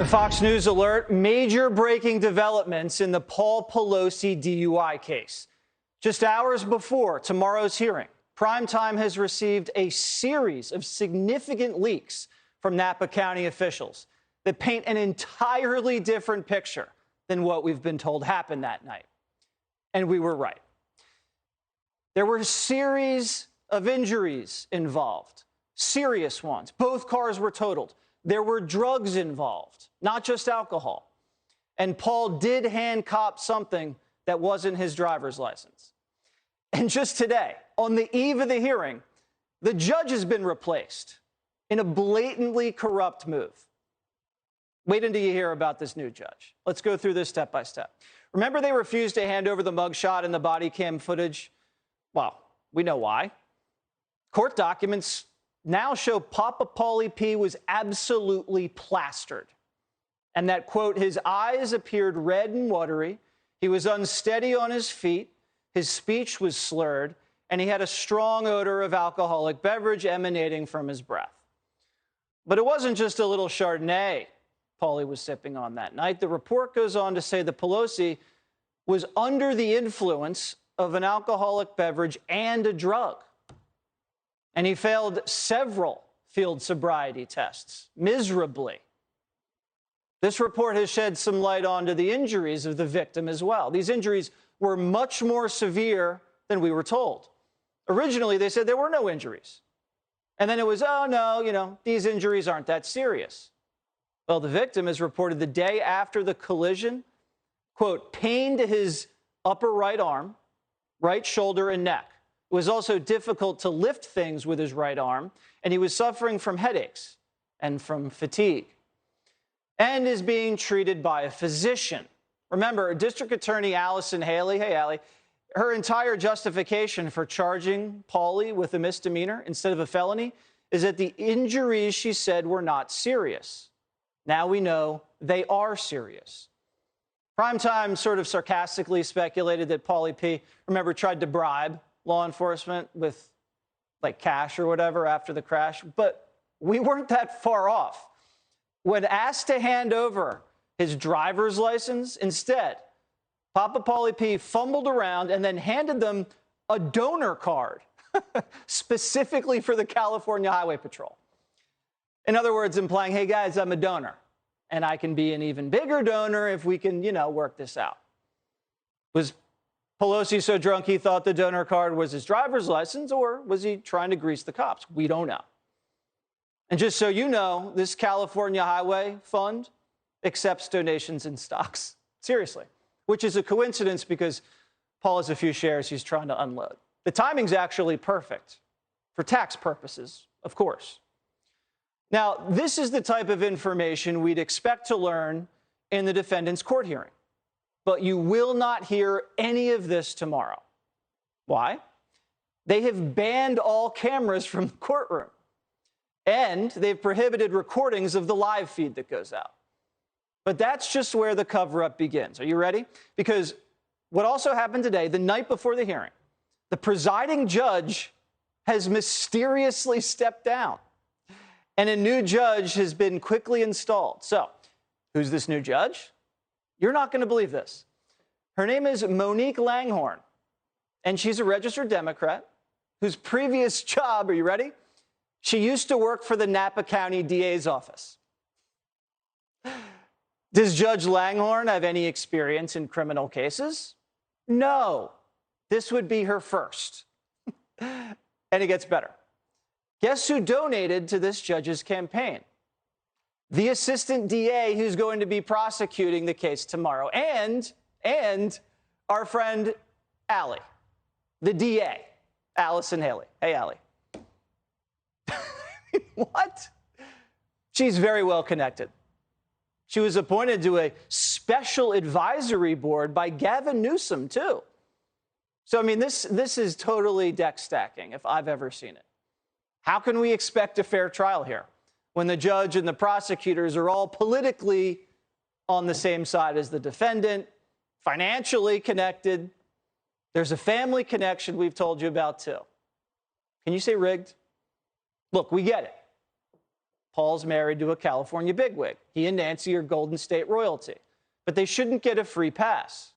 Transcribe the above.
Fox News alert, major breaking developments in the Paul Pelosi DUI case. Just hours before tomorrow's hearing, Primetime has received a series of significant leaks from Napa County officials that paint an entirely different picture than what we've been told happened that night. And we were right. There were a series of injuries involved, serious ones. Both cars were totaled. There were drugs involved, not just alcohol. And Paul did hand cop something that wasn't his driver's license. And just today, on the eve of the hearing, the judge has been replaced in a blatantly corrupt move. Wait until you hear about this new judge. Let's go through this step by step. Remember, they refused to hand over the mugshot and the body cam footage? Well, we know why. Court documents now show Papa Paulie P was absolutely plastered. And that, quote, his eyes appeared red and watery, he was unsteady on his feet, his speech was slurred, and he had a strong odor of alcoholic beverage emanating from his breath. But it wasn't just a little Chardonnay Paulie was sipping on that night. The report goes on to say that Pelosi was under the influence of an alcoholic beverage and a drug. And he failed several field sobriety tests, miserably. This report has shed some light onto the injuries of the victim as well. These injuries were much more severe than we were told. Originally, they said there were no injuries. And then it was, oh, no, these injuries aren't that serious. Well, the victim has reported the day after the collision, quote, pain to his upper right arm, right shoulder, and neck. It was also difficult to lift things with his right arm, and he was suffering from headaches and from fatigue, and is being treated by a physician. Remember, District Attorney Allison Haley, hey, Allie, her entire justification for charging Paulie with a misdemeanor instead of a felony is that the injuries, she said, were not serious. Now we know they are serious. Primetime sort of sarcastically speculated that Paulie P, remember, tried to bribe law enforcement with like cash or whatever after the crash, but we weren't that far off. When asked to hand over his driver's license, instead, Papa Paulie P fumbled around and then handed them a donor card specifically for the California Highway Patrol. In other words, implying, hey guys, I'm a donor and I can be an even bigger donor if we can, work this out. Was Pelosi so drunk he thought the donor card was his driver's license, or was he trying to grease the cops? We don't know. And just so you know, this California Highway Fund accepts donations in stocks. Seriously. Which is a coincidence because Paul has a few shares he's trying to unload. The timing's actually perfect for tax purposes, of course. Now, this is the type of information we'd expect to learn in the defendant's court hearing. But you will not hear any of this tomorrow. Why? They have banned all cameras from the courtroom. And they've prohibited recordings of the live feed that goes out. But that's just where the cover-up begins. Are you ready? Because what also happened today, the night before the hearing, the presiding judge has mysteriously stepped down. And a new judge has been quickly installed. So, who's this new judge? You're not going to believe this. Her name is Monique Langhorne, and she's a registered Democrat whose previous job, are you ready? She used to work for the Napa County DA's office. Does Judge Langhorne have any experience in criminal cases? No. This would be her first. And it gets better. Guess who donated to this judge's campaign? The assistant DA who's going to be prosecuting the case tomorrow, and our friend Allie, the DA, Allison Haley. Hey, Allie. What? She's very well connected. She was appointed to a special advisory board by Gavin Newsom, too. So, I mean, this is totally deck stacking, if I've ever seen it. How can we expect a fair trial here when the judge and the prosecutors are all politically on the same side as the defendant, financially connected? There's a family connection we've told you about, too. Can you say rigged? Look, we get it. Paul's married to a California bigwig. He and Nancy are Golden State royalty. But they shouldn't get a free pass.